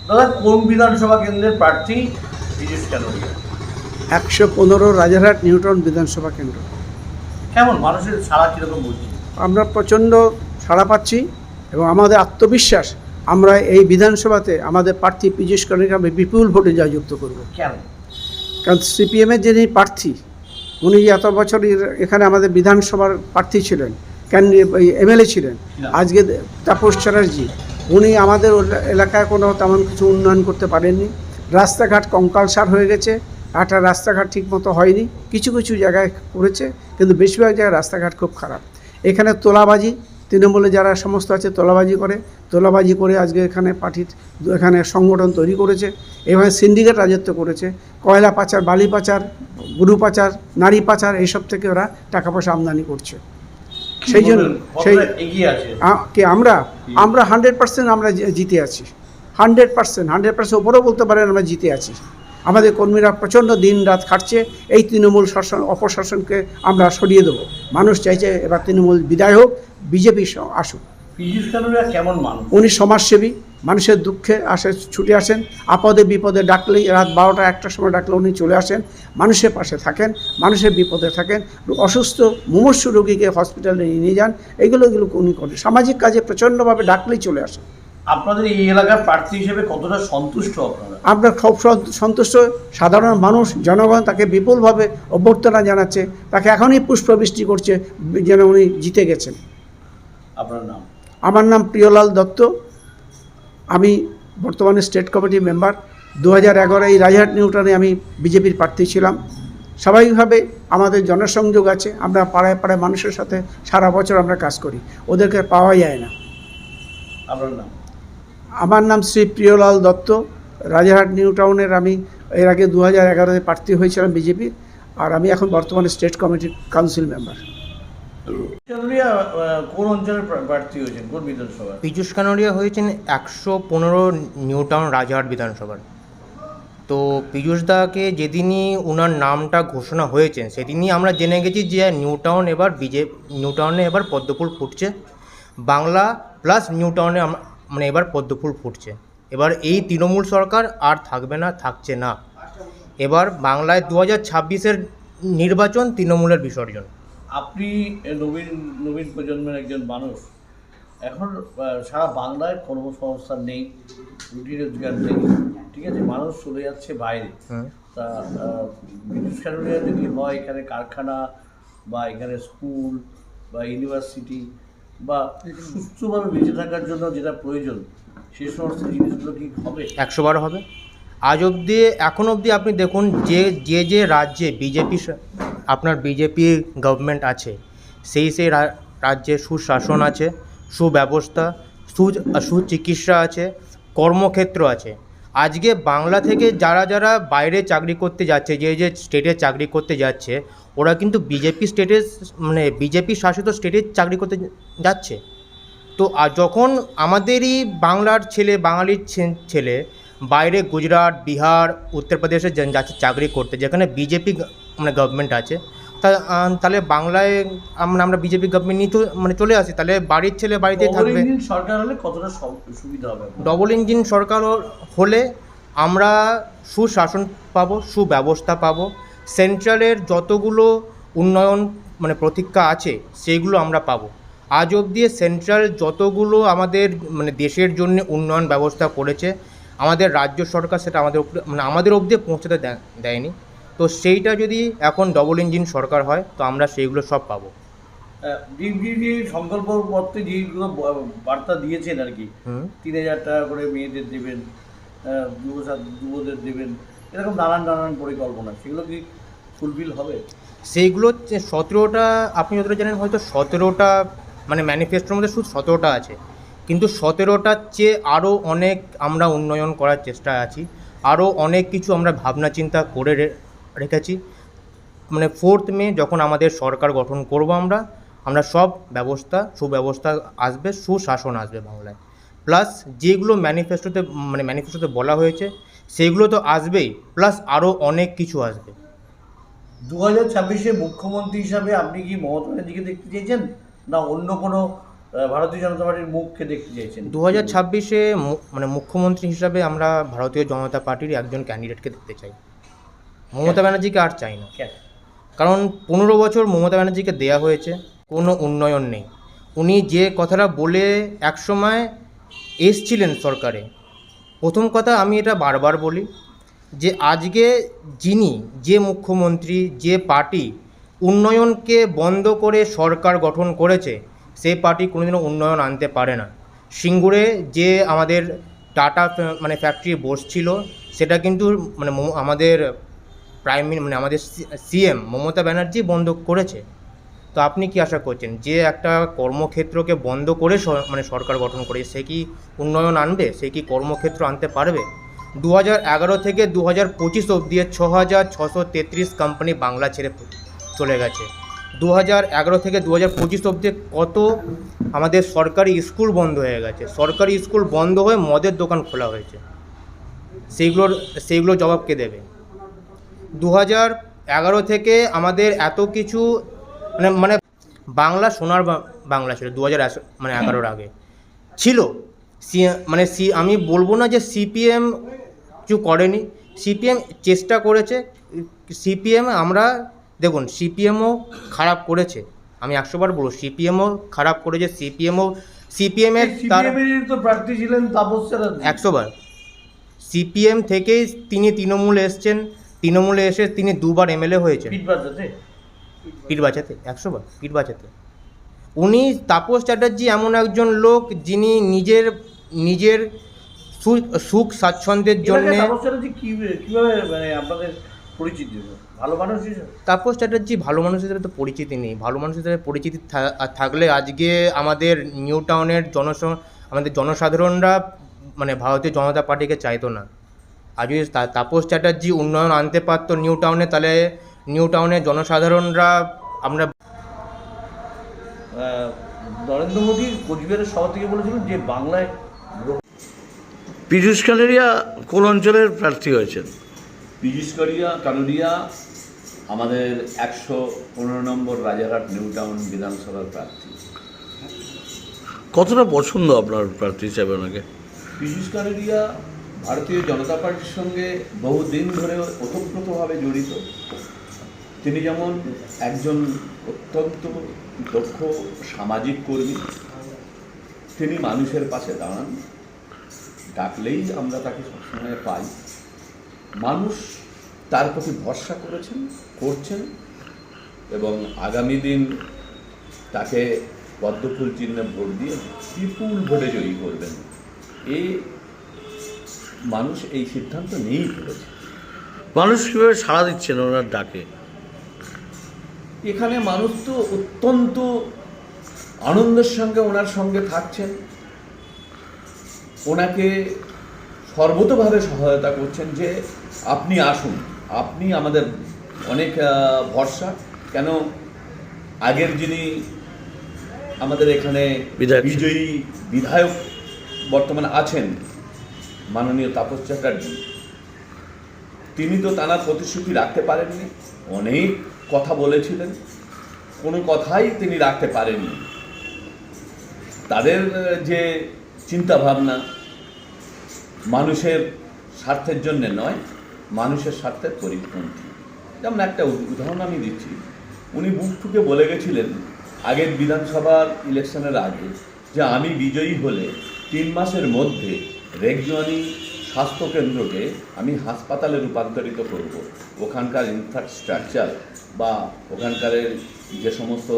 দাদা, কোন বিধানসভা কেন্দ্রের প্রার্থী পীযূষ কানোরিয়া? 115 রাজারহাট নিউটাউন বিধানসভা কেন্দ্র। কেমন মানুষের সাড়া কীরকম বলছি? আমরা প্রচণ্ড সাড়া পাচ্ছি এবং আমাদের আত্মবিশ্বাস আমরা এই বিধানসভাতে আমাদের প্রার্থী পীযূষ কানোরিয়াকে বিপুল ভোটে জয়যুক্ত করব। কেন? কারণ সিপিএমের যিনি প্রার্থী, উনি এত বছর এখানে আমাদের বিধানসভার প্রার্থী ছিলেন, এমএলএ ছিলেন। আজকে তাপস চ্যাটার্জি, উনি আমাদের এলাকায় কোনো তেমন কিছু উন্নয়ন করতে পারেননি। রাস্তাঘাট কঙ্কালসার হয়ে গেছে, একটা রাস্তাঘাট ঠিকমতো হয়নি। কিছু কিছু জায়গায় করেছে, কিন্তু বেশিরভাগ জায়গায় রাস্তাঘাট খুব খারাপ। এখানে তোলাবাজি, তৃণমূলে যারা সমস্ত আছে তোলাবাজি করে আজকে এখানে পার্টির এখানে সংগঠন তৈরি করেছে। এভাবে সিন্ডিকেট রাজত্ব করেছে। কয়লা পাচার, বালি পাচার, গরু পাচার, নারী পাচার, এইসব থেকে ওরা টাকা পয়সা আমদানি করছে। সেই জন্য এগিয়ে আছে কি আমরা 100% আমরা জিতে আছি। 100% ওপরেও বলতে পারেন আমরা জিতে আছি। আমাদের কর্মীরা প্রচণ্ড দিন রাত খাটছে এই তৃণমূল অপশাসনকে আমরা সরিয়ে দেবো। মানুষ চাইছে এবার তৃণমূল বিদায় হোক, বিজেপি আসুক। পীযূষ কানোরিয়া কেমন মানুষ? উনি সমাজসেবী, মানুষের দুঃখে ছুটে আসেন, আপদে বিপদে ডাকলেই রাত 12টা 1টার সময় ডাকলে উনি চলে আসেন, মানুষের পাশে থাকেন, মানুষের বিপদে থাকেন। অসুস্থ মুমূর্ষু রোগীকে হসপিটালে নিয়ে যান, এগুলো উনি করেন। সামাজিক কাজে প্রচণ্ডভাবে ডাকলেই চলে আসেন। আপনাদের এই এলাকার প্রার্থী হিসেবে কতটা সন্তুষ্ট আপনারা? আমরা খুব সন্তুষ্ট। সাধারণ মানুষ, জনগণ তাকে বিপুলভাবে অভ্যর্থনা জানাচ্ছে, তাকে এখনই পুষ্পবৃষ্টি করছে যেন উনি জিতে গেছেন। আপনার নাম? আমার নাম প্রিয়লাল দত্ত। আমি বর্তমানে স্টেট কমিটির মেম্বার। 2011 এই রাজারহাট নিউটাউনে আমি বিজেপির প্রার্থী ছিলাম। স্বাভাবিকভাবে আমাদের জনসংযোগ আছে, আমরা পাড়ায় পাড়ায় মানুষের সাথে সারা বছর আমরা কাজ করি, ওদেরকে পাওয়া যায় না। আপনার নাম? আমার নাম শ্রী প্রিয়লাল দত্ত। রাজারহাট নিউটাউনের আমি এর আগে 2011-তে প্রার্থী হয়েছিলাম বিজেপির, আর আমি এখন বর্তমানে স্টেট কমিটির কাউন্সিল মেম্বার। কানোরিয়া কোন অঞ্চলের প্রার্থী হয়েছেন, কোন বিধানসভা? পীযূষ কানোরিয়া হয়েছেন 115 নিউটাউন রাজারহাট বিধানসভার। তো পীযূষদাকে যেদিনই ওনার নামটা ঘোষণা হয়েছে সেদিনই আমরা জেনে গেছি যে নিউটাউনে এবার পদ্মফুল ফুটছে। বাংলা প্লাস নিউটাউনে মানে এবার পদ্মফুল ফুটছে। এবার এই তৃণমূল সরকার আর থাকবে না, থাকছে না। এবার বাংলায় 2026-এর নির্বাচন তৃণমূলের বিসর্জন। আপনি নবীন প্রজন্মের একজন মানুষ। এখন সারা বাংলায় কর্মসংস্থান নেই, রুটি রোজগার নেই, ঠিক আছে, মানুষ চলে যাচ্ছে বাইরে। তা পীযূষ কানোরিয়া যদি হয় এখানে কারখানা বা এখানে স্কুল বা ইউনিভার্সিটি বা সুস্থভাবে বেঁচে থাকার জন্য যেটা প্রয়োজন, সেই সমস্ত জিনিসগুলো কি হবে? 100বার হবে। এখন অবধি আপনি দেখুন যে রাজ্যে বিজেপি গভর্নমেন্ট আছে, সেই রাজ্যে সুশাসন আছে, সুব্যবস্থা, সুচিকিৎসা আছে, কর্মক্ষেত্র আছে। আজকে বাংলা থেকে যারা বাইরে চাকরি করতে যাচ্ছে, যে স্টেটে চাকরি করতে যাচ্ছে, ওরা কিন্তু বিজেপি শাসিত স্টেটে চাকরি করতে যাচ্ছে। তো যখন আমাদেরই বাঙালির ছেলে বাইরে গুজরাট, বিহার, উত্তরপ্রদেশে যাচ্ছে চাকরি করতে, যেখানে বিজেপি গভর্নমেন্ট আছে, তাহলে বাংলায় আমরা বিজেপি গভর্নমেন্ট নিয়ে চলে আসি, তাহলে বাড়ির ছেলে বাড়িতেই থাকবে। সরকার হলে কতটা সুবিধা হবে? ডবল ইঞ্জিন সরকার হলে আমরা সুশাসন পাবো, সুব্যবস্থা পাবো। সেন্ট্রালের যতগুলো উন্নয়ন প্রতীক্ষা আছে সেইগুলো আমরা পাবো। আজ অবধি সেন্ট্রাল যতগুলো আমাদের দেশের জন্য উন্নয়ন ব্যবস্থা করেছে, আমাদের রাজ্য সরকার সেটা আমাদের অবধি পৌঁছাতে দেয়নি। তো সেইটা যদি এখন ডবল ইঞ্জিন সরকার হয়, তো আমরা সেইগুলো সব পাবো। সংকল্প পত্রে যেগুলো বার্তা দিয়েছেন আর কি, 3000 টাকা করে মেয়েদের দেবেন, যুবদের দেবেন, এরকম নানান পরিকল্পনা, সেগুলো কি ফুলফিল হবে? সেইগুলো 17টা, আপনি যতটা জানেন হয়তো 17টা ম্যানিফেস্টোর মধ্যে শুধু 17টা আছে, কিন্তু 17টার চেয়ে আরও অনেক আমরা উন্নয়ন করার চেষ্টায় আছি। আরও অনেক কিছু আমরা ভাবনা চিন্তা করে রেখেছি। 4th মে যখন আমাদের সরকার গঠন করব, আমরা সব সুব্যবস্থা আসবে, সুশাসন আসবে বাংলায়। প্লাস যেগুলো ম্যানিফেস্টোতে বলা হয়েছে সেইগুলো তো আসবেই, প্লাস আরও অনেক কিছু আসবে। 2026-এ মুখ্যমন্ত্রী হিসাবে আপনি কি মমতা ব্যানার্জিকে দেখতে চেয়েছেন, না অন্য কোনো ভারতীয় জনতা পার্টির মুখকে দেখতে চেয়েছেন? 2026-এ মানে মুখ্যমন্ত্রী হিসাবে আমরা ভারতীয় জনতা পার্টির একজন ক্যান্ডিডেটকে দেখতে চাই, মমতা ব্যানার্জিকে আর চাই না। কেন? কারণ 15 বছর মমতা ব্যানার্জিকে দেয়া হয়েছে, কোনো উন্নয়ন নেই। উনি যে কথাটা বলে একসময় এসছিলেন সরকারে, প্রথম কথা আমি এটা বারবার বলি যে আজকে যে মুখ্যমন্ত্রী, যে পার্টি উন্নয়নকে বন্ধ করে সরকার গঠন করেছে, সেই পার্টি কোনোদিনও উন্নয়ন আনতে পারে না। সিঙ্গুরে যে আমাদের টাটা মানে ফ্যাক্টরি বসছিল, সেটা কিন্তু মানে আমাদের মানে আমাদের সিএম মমতা ব্যানার্জি বন্ধ করেছে। তো আপনি কি আশা করছেন যে একটা কর্মক্ষেত্রকে বন্ধ করে মানে সরকার গঠন করে সে কি উন্নয়ন আনবে? সে কি কর্মক্ষেত্র আনতে পারবে? 2011 থেকে 2025 অবধি 6,633 কোম্পানি বাংলা ছেড়ে চলে গেছে। 2011 থেকে 2025 অবধি কত আমাদের সরকারি স্কুল বন্ধ হয়ে গেছে, সরকারি স্কুল বন্ধ হয়ে মদের দোকান খোলা হয়েছে। সেইগুলোর জবাব কে দেবে? 2011 থেকে আমাদের এত কিছু মানে বাংলা সোনার বাংলা ছিল 2011 আগে ছিল। আমি বলবো না যে সিপিএম কিছু করেনি, সিপিএম চেষ্টা করেছে। আমরা দেখুন সিপিএমও খারাপ করেছে, আমি 100 বার বলবো সিপিএমও খারাপ করেছে। সিপিএমের তো প্রার্থী ছিলেন তাপস চ্যাটার্জি। 100 বার সিপিএম থেকেই তিনি তৃণমূলে এসছেন, তৃণমূলে এসে তিনি 2 বার এমএলএ হয়েছেন। পিঠ বাঁচাতে 100 বার পিঠ বাঁচাতে। উনি তাপস চ্যাটার্জি এমন একজন লোক যিনি নিজের সুখ স্বাচ্ছন্দ্যের জন্য। তাপস চ্যাটার্জি কিভাবে মানে আপনাদের পরিচিতি? ভালো মানুষ হিসেবে? তাপস চ্যাটার্জি ভালো মানুষ হিসেবে তো পরিচিতি নেই। ভালো মানুষ হিসেবে পরিচিতি থাকলে আজকে আমাদের নিউ টাউনের আমাদের জনসাধারণরা মানে ভারতীয় জনতা পার্টিকে চাইতো না। আজ যদি তাপস চ্যাটার্জি উন্নয়ন আনতে পারতো নিউ টাউনে, তাহলে নিউ টাউনের জনসাধারণরা আমরা নরেন্দ্র মোদী কোচবিহারের সভা থেকে বলেছিলেন যে বাংলায়। পীযূষ কানুরিয়া কোন অঞ্চলের প্রার্থী হয়েছেন? পীযূষ কানুরিয়া আমাদের 115 নম্বর রাজারহাট নিউ টাউন বিধানসভার প্রার্থী। কতটা পছন্দ আপনার প্রার্থী হিসাবে ওনাকে? পীযূষ কানুরিয়া ভারতীয় জনতা পার্টির সঙ্গে বহুদিন ধরে ওতপ্রোতভাবে জড়িত। তিনি যেমন একজন অত্যন্ত দক্ষ সামাজিক কর্মী, তিনি মানুষের পাশে দাঁড়ান, ডাকলেই আমরা তাকে সবসময় পাই। মানুষ তার প্রতি ভরসা করছেন এবং আগামী দিন তাকে পদ্মফুল চিহ্নে ভোট দিয়ে বিপুল ভোটে জয়ী করবেন। মানুষ এই সিদ্ধান্ত নিয়েই ফেলেছে। মানুষ কীভাবে সাড়া দিচ্ছেন ওনার ডাকে? এখানে মানুষ তো অত্যন্ত আনন্দের সঙ্গে ওনার সঙ্গে থাকছেন, ওনাকে সর্বতোভাবে সহায়তা করছেন যে আপনি আসুন, আপনি আমাদের অনেক ভরসা। কেন আগের যিনি আমাদের এখানে বিজয়ী বিধায়ক বর্তমানে আছেন মাননীয় তাপস চ্যাটার্জি, তিনি তো তার প্রতিশ্রুতি রাখতে পারেননি। অনেক কথা বলেছিলেন, কোনো কথাই তিনি রাখতে পারেননি। তাদের যে চিন্তাভাবনা মানুষের স্বার্থের জন্যে নয়, মানুষের স্বার্থের পরিপন্থী। যেমন একটা উদাহরণ আমি দিচ্ছি, উনি বুক ঠুকে বলে গেছিলেন আগের বিধানসভার ইলেকশনের আগে যে আমি বিজয়ী হলে 3 মাসের মধ্যে রেগজোয়ানি স্বাস্থ্যকেন্দ্রকে আমি হাসপাতালে রূপান্তরিত করব। ওখানকার ইনফ্রাস্ট্রাকচার বা ওখানকার যে সমস্ত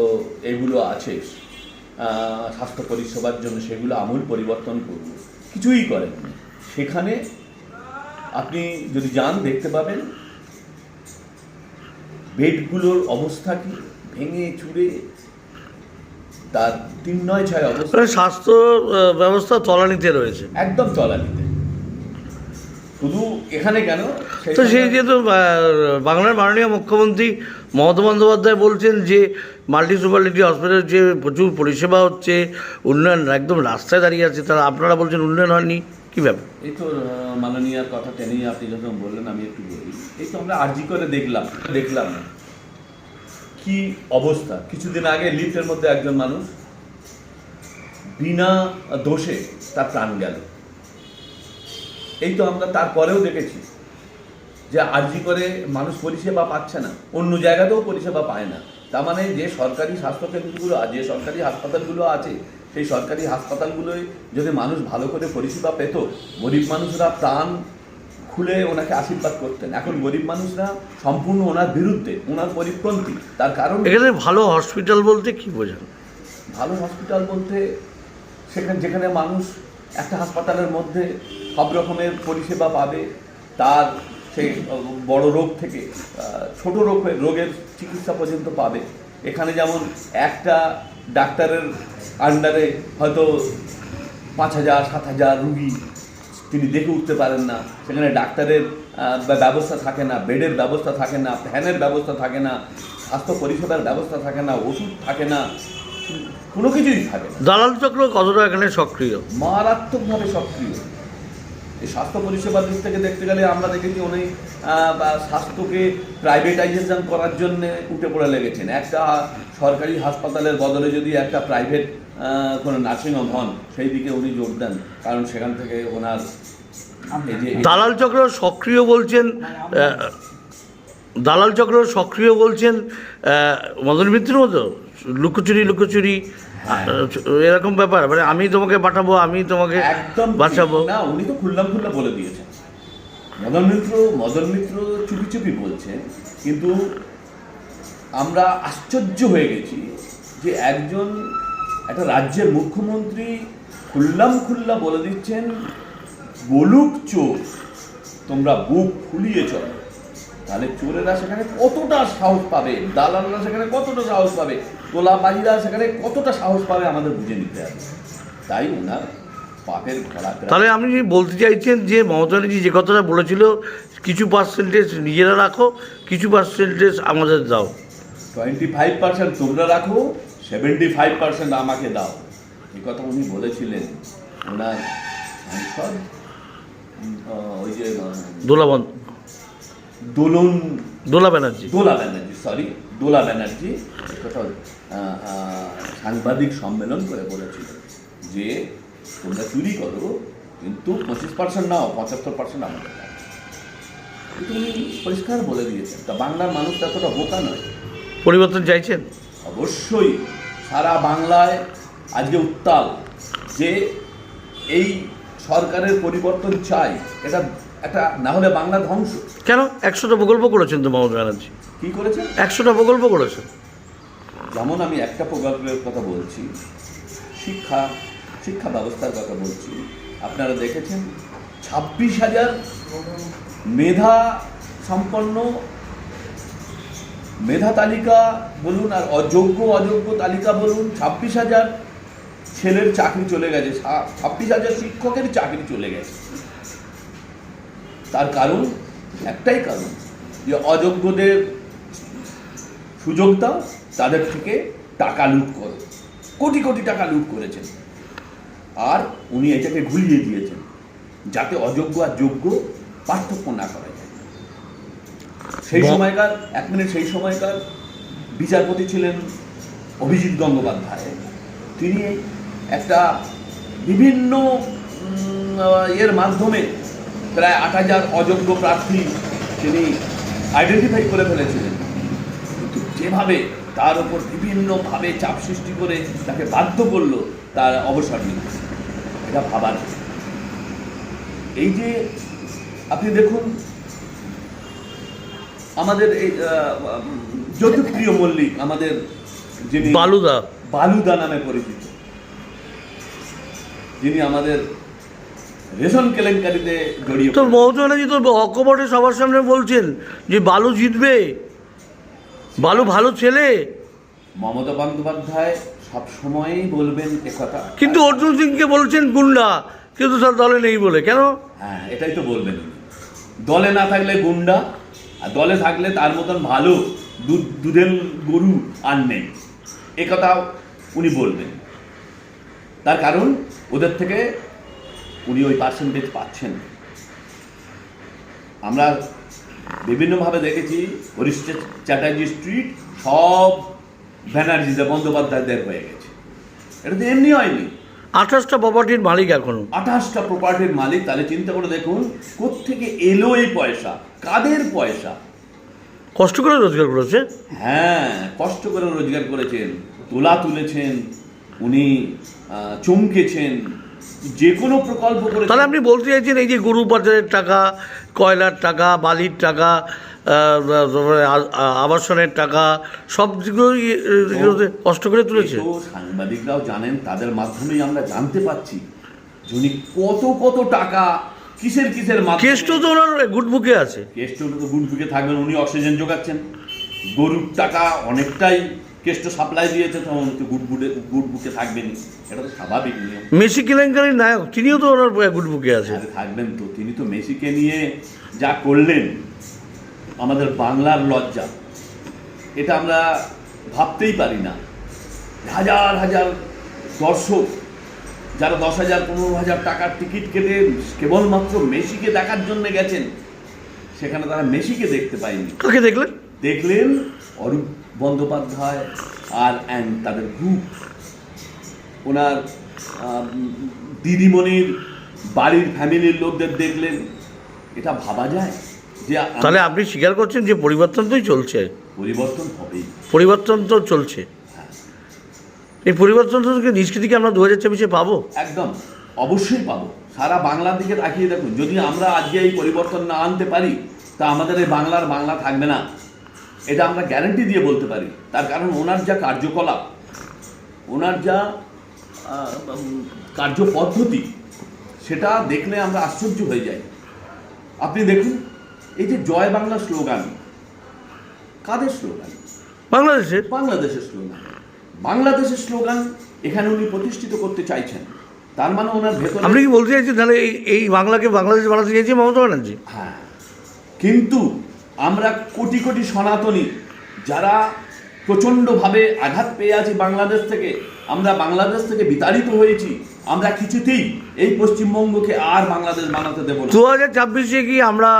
এগুলো আছে স্বাস্থ্য পরিষেবার জন্য, সেগুলো আমূল পরিবর্তন করব। কিছুই করেননি। সেখানে আপনি যদি যান দেখতে পাবেন বেডগুলোর অবস্থা কি, ভেঙে চুরে তার 3-6 অবস্থা। স্বাস্থ্য ব্যবস্থা তলানিতে রয়েছে, একদম তলানিতে। শুধু এখানে কেন, তো সেই যেহেতু বাংলার মাননীয় মুখ্যমন্ত্রী মমতা বন্দ্যোপাধ্যায় বলছেন যে মাল্টি সুপারলিটি হসপিটাল যে প্রচুর পরিষেবা হচ্ছে, উন্নয়ন একদম রাস্তায় দাঁড়িয়ে আছে, তারা আপনারা বলছেন উন্নয়ন হয়নি, কী ব্যাপার? এই তো মাননীয়ার কথা টেনেই আপনি যখন বললেন আমি একটু বলি। এই তো আমরা আরজি করে দেখলাম কি অবস্থা। কিছুদিন আগে লিফটের মধ্যে একজন মানুষ বিনা দোষে তার প্রাণ গেল। এই তো আমরা তারপরেও দেখেছি যে আরজি করে মানুষ পরিষেবা পাচ্ছে না, অন্য জায়গাতেও পরিষেবা পায় না। তার মানে যে সরকারি স্বাস্থ্যকেন্দ্রগুলো, যে সরকারি হাসপাতালগুলো আছে, সেই সরকারি হাসপাতালগুলোয় যদি মানুষ ভালো করে পরিষেবা পেত, গরিব মানুষরা প্রাণ খুলে ওনাকে আশীর্বাদ করতেন। এখন গরিব মানুষরা সম্পূর্ণ ওনার বিরুদ্ধে, ওনার পরিপন্থী। তার কারণ এখানে ভালো হসপিটাল বলতে কি বোঝান? ভালো হসপিটাল বলতে যেখানে মানুষ একটা হাসপাতালের মধ্যে সব রকমের পরিষেবা পাবে, তার সেই বড় রোগ থেকে ছোট রোগের চিকিৎসা পর্যন্ত পাবে। এখানে যেমন একটা ডাক্তারের আন্ডারে হয়তো 5,000-7,000 রুগী তিনি দেখে উঠতে পারেন না, সেখানে ডাক্তারের ব্যবস্থা থাকে না, বেডের ব্যবস্থা থাকে না, ফ্যানের ব্যবস্থা থাকে না, স্বাস্থ্য পরিষেবার ব্যবস্থা থাকে না, ওষুধ থাকে না, কোনো কিছুই থাকে না। দালাল চক্র কতটা এখানে সক্রিয়? মারাত্মকভাবে সক্রিয়। এই স্বাস্থ্য পরিষেবার দিক থেকে দেখতে গেলে আমরা দেখেছি অনেক স্বাস্থ্যকে প্রাইভেটাইজেশন করার জন্য উঠে পড়ে লেগেছেন। একটা সরকারি হাসপাতালের বদলে যদি একটা প্রাইভেট কোনো নার্সিংহোম হন, সেই দিকে উনি যোগ দেন, কারণ সেখান থেকে ওনার এই যে দালাল চক্র সক্রিয় বলছেন, দালাল চক্র সক্রিয় বলছেন মদন মিত্র মতো লুকোচুরি এরকম ব্যাপার, মানে আমি তোমাকে পাঠাবো, আমি তোমাকে একদম বাঁচাবো। না, উনি তো খুল্লা বলে দিয়েছেন। মদন মিত্র চুপি বলছেন, কিন্তু আমরা আশ্চর্য হয়ে গেছি যে একটা রাজ্যের মুখ্যমন্ত্রী খুল্লা বলে দিচ্ছেন, বলুক চোর, তোমরা বুক ফুলিয়ে চলো। তাহলে চোরেরা সেখানে কতটা সাহস পাবে, দালালরা সেখানে কতটা সাহস পাবে, তোলাবাজিরা সেখানে কতটা সাহস পাবে, আমাদের বুঝে নিতে হবে। তাই ওনার পাপের ঘোড়া। তাহলে আপনি বলতে চাইছেন যে মমতা ব্যানার্জি যে কথাটা বলেছিল, কিছু পার্সেন্টেজ নিজেরা রাখো, কিছু পার্সেন্টেজ আমাদের দাও, 25% তোমরা রাখো, 75% আমাকে দাও, এই কথা উনি বলেছিলেন। ওনার সাংসদ ওই যে দোলা ব্যানার্জি কথা সাংবাদিক সম্মেলন করে বলেছিল যে তোমরা চুরি করো, কিন্তু 25% নাও, 75% আমাদের দাও। কিন্তু উনি পরিষ্কার বলে দিয়েছেন। তা বাংলার মানুষ এতটা বোকা নয়। পরিবর্তন চাইছেন? অবশ্যই সারা বাংলায় আজকে উত্তাল যে এই সরকারের পরিবর্তন চাই। এটা একটা না হলে বাংলা ধ্বংস। কেন? 100টা প্রকল্প করেছেন তো মমতা ব্যানার্জি। কি করেছেন? 100টা প্রকল্প করেছেন। যেমন আমি একটা প্রকল্পের কথা বলছি, শিক্ষা ব্যবস্থার কথা বলছি। আপনারা দেখেছেন 26,000 মেধা সম্পন্ন, মেধা তালিকা বলুন আর অযোগ্য তালিকা বলুন, 26,000 ছেলের চাকরি চলে গেছে, 26,000 শিক্ষকের চাকরি চলে গেছে। তার কারণ একটাই কারণ, যে অযোগ্যদের সুযোগ দাও, তাদের থেকে টাকা লুট করো। কোটি টাকা লুট করেছেন, আর উনি এটাকে ঘুরিয়ে দিয়েছেন যাতে অযোগ্য আর যোগ্য পার্থক্য না করা যায়। সেই সময়কার বিচারপতি ছিলেন অভিজিৎ গঙ্গোপাধ্যায়। তিনি একটা বিভিন্ন এর মাধ্যমে প্রায় 8,000 অযোগ্য প্রার্থী তিনি আইডেন্টিফাই করে ফেলেছিলেন, কিন্তু যেভাবে তার উপর বিভিন্নভাবে চাপ সৃষ্টি করে তাকে বাধ্য করলো তার অবসর নিতে, এটা ভাবার। এই যে আপনি দেখুন আমাদের এই জ্যোতিপ্রিয় মল্লিক, আমাদের যিনি বালুদা নামে পরিচিত, যিনি আমাদের রেশন কেলেঙ্কারিতে জড়িয়ে, তো মমতা ব্যানার্জি তো অকপটে সবার সামনে বলছেন যে বালু জিতবে, বালু ভালো ছেলে। মমতা বন্দ্যোপাধ্যায় সবসময়ই বলবেন একথা, কিন্তু অর্জুন সিংকে বলছেন গুন্ডা, কিন্তু তার দলে নেই বলে। কেন? হ্যাঁ, এটাই তো বলবেন। দলে না থাকলে গুন্ডা, আর দলে থাকলে তার মতন ভালো দুধের গরু আর নেই, একথাও উনি বলবেন। তার কারণ ওদের থেকে উনি ওই পার্সেন্টেজ পাচ্ছেন। আমরা বিভিন্নভাবে দেখেছি হরিশ চ্যাটার্জি স্ট্রিট সব ব্যানার্জিদের বন্দ্যোপাধ্যায়দের হয়ে গেছে। এটা তো এমনি হয়নি। 28টা প্রপার্টির মালিক এখনো। 28টা প্রপার্টির মালিক, তাহলে চিন্তা করে দেখুন কোত্থেকে এলো এই পয়সা, কাদের পয়সা? কষ্ট করে রোজগার করেছে। হ্যাঁ, কষ্ট করে রোজগার করেছেন, তোলা তুলেছেন, উনি চমকেছেন, যে কোনো প্রকল্প করে। তাহলে আপনি বলতে চাইছেন এই যে গরু পাচারের টাকা, কয়লার টাকা, বালির টাকা, আবাসনের টাকা, সবগুলো কষ্ট করে তুলেছে। তো সাংবাদিকরাও জানেন, তাদের মাধ্যমেই আমরা জানতে পাচ্ছি যিনি কত কত টাকা কিসের মাধ্যমে। কেষ্ট তো ওনার গুডবুকে আছে। কেষ্ট তো গুডবুকে থাকবেন, উনি অক্সিজেন যোগাচ্ছেন। গরুর টাকা অনেকটাই কেষ্ট সাপ্লাই দিয়েছে, তখন গুডবুকে থাকবেন, এটা তো স্বাভাবিক নিয়ম। মেসি কেলেঙ্কারির নায়ক তিনিও তো ওনার গুডবুকে আছে। থাকবেন তো, তিনি তো মেসিকে নিয়ে যা করলেন, আমাদের বাংলার লজ্জা, এটা আমরা ভাবতেই পারি না। হাজার হাজার দর্শক যারা 10,000 15,000 টাকার টিকিট কেটে কেবলমাত্র মেসিকে দেখার জন্য গেছেন, সেখানে তারা মেসিকে দেখতে পায়নি। কাকে দেখলেন? দেখলেন অরূপ বন্দ্যোপাধ্যায় আর তাদের গ্রুপ, ওনার দিদিমণির বাড়ির ফ্যামিলির লোকদের দেখলেন। এটা ভাবা যায় যে তাহলে আপনি স্বীকার করছেন যে পরিবর্তন তোই চলছে? পরিবর্তন হবেই, পরিবর্তন তো চলছে। এই পরিবর্তনকে নিষ্কৃতিকে আমরা 2024-এ পাবো? একদম অবশ্যই পাবো। সারা বাংলার দিকে তাকিয়ে দেখুন, যদি আমরা আজকে এই পরিবর্তন না আনতে পারি, তা আমাদের এই বাংলা থাকবে না, এটা আমরা গ্যারান্টি দিয়ে বলতে পারি। তার কারণ ওনার যা কার্যকলাপ, ওনার যা কার্যপদ্ধতি, সেটা দেখলে আমরা আশ্চর্য হয়ে যাই। আপনি দেখুন, এই যে জয় বাংলা স্লোগান, কাদের স্লোগান? বাংলাদেশের। বাংলাদেশের স্লোগান। বাংলাদেশের স্লোগান এখানে উনি প্রতিষ্ঠিত করতে চাইছেন, তার মানে ওনার ভেতরে। আপনি কি বলতে চাইছেন তাহলে এই বাংলাকে বাংলাদেশ বানাতে চাইছে মমতা ব্যানার্জি? হ্যাঁ, কিন্তু আমরা কোটি কোটি সনাতনী যারা প্রচণ্ডভাবে আঘাত পেয়ে আছি বাংলাদেশ থেকে, আমরা বাংলাদেশ থেকে বিতাড়িত হয়েছি, আমরা কিছুতেই এই পশ্চিমবঙ্গকে আর বাংলাদেশ বানাতে দেবো না। 2024-এ কি আমরা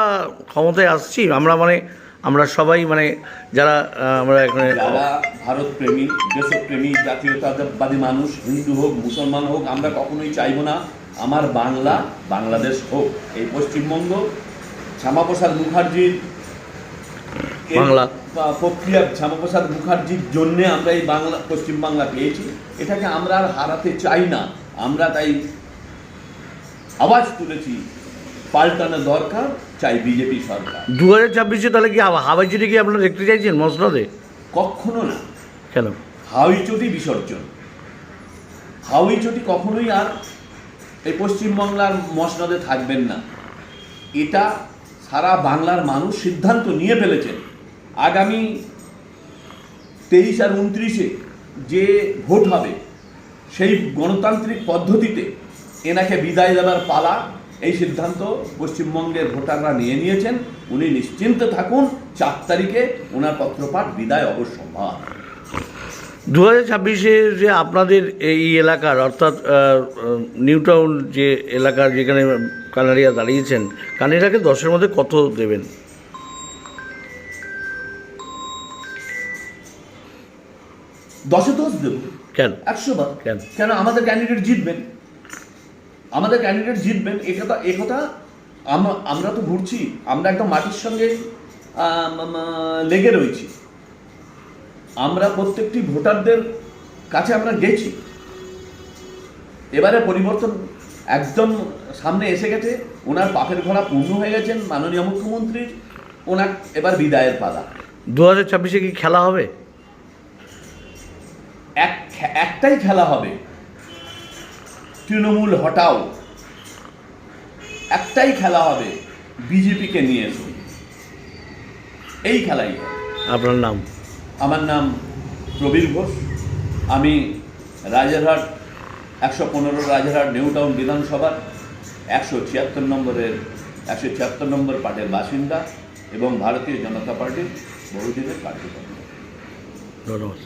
ক্ষমতায় আসছি? আমরা সবাই যারা আমরা এখানে যারা ভারতপ্রেমী, দেশপ্রেমী, জাতীয়তাবাদী মানুষ, হিন্দু হোক মুসলমান হোক, আমরা কখনোই চাইবো না আমার বাংলাদেশ হোক। এই পশ্চিমবঙ্গ শ্যামাপ্রসাদ মুখার্জির বাংলা প্রক্রিয়া, শ্যামাপ্রসাদ মুখার্জির জন্যে আমরা এই পশ্চিমবাংলা পেয়েছি, এটাকে আমরা আর হারাতে চাই না। আমরা তাই আওয়াজ তুলেছি, পাল্টানো দরকার, চাই বিজেপি সরকার। 2024-এ তাহলে কি হাওয়াই চটি কি আপনারা দেখতে চাইছেন মসনদে? কখনো না। কেন? হাওয়াই চটি বিসর্জন। হাওয়াই চটি কখনোই আর এই পশ্চিমবাংলার মসনদে থাকবেন না। এটা সারা বাংলার মানুষ সিদ্ধান্ত নিয়ে ফেলেছেন। আগামী 23 আর 29-এ যে ভোট হবে, সেই গণতান্ত্রিক পদ্ধতিতে এনাকে বিদায় দেওয়ার পালা, এই সিদ্ধান্ত পশ্চিমবঙ্গের ভোটাররা নিয়েছেন। উনি নিশ্চিন্তে থাকুন, 4 তারিখে ওনার পত্রপাঠ বিদায় অবশ্যম্ভার। 2026-এ যে আপনাদের এই এলাকার, অর্থাৎ নিউ টাউন যে এলাকার যেখানে কানাডিয়া দাঁড়িয়েছেন, কানাডিয়াকে 10-এর মধ্যে কত দেবেন? 10-এ 10 দেব। কেন? 100 বার। কেন? কেন? আমাদের ক্যান্ডিডেট জিতবেন, আমাদের ক্যান্ডিডেট জিতবেন। একথা আমরা তো ঘুরছি, আমরা একদম মাটির সঙ্গে লেগে রয়েছি। আমরা প্রত্যেকটি ভোটারদের কাছে আমরা গেছি। এবারে পরিবর্তন একদম সামনে এসে গেছে, ওনার পাপের ঘোড়া পূর্ণ হয়ে গেছেন মাননীয় মুখ্যমন্ত্রীর, ওনার এবার বিদায়ের পালা। 2026-এ কি খেলা হবে? একটাই খেলা হবে, তৃণমূল হটাও। একটাই খেলা হবে, বিজেপিকে নিয়ে এসো। এই খেলাই হবে। আপনার নাম? আমার নাম প্রবীর ঘোষ। আমি রাজারহাট 115 রাজারহাট নিউ টাউন বিধানসভার 176 নম্বর পার্টির বাসিন্দা এবং ভারতীয় জনতা পার্টির বহুদিনের কার্যকর্তা। ধন্যবাদ।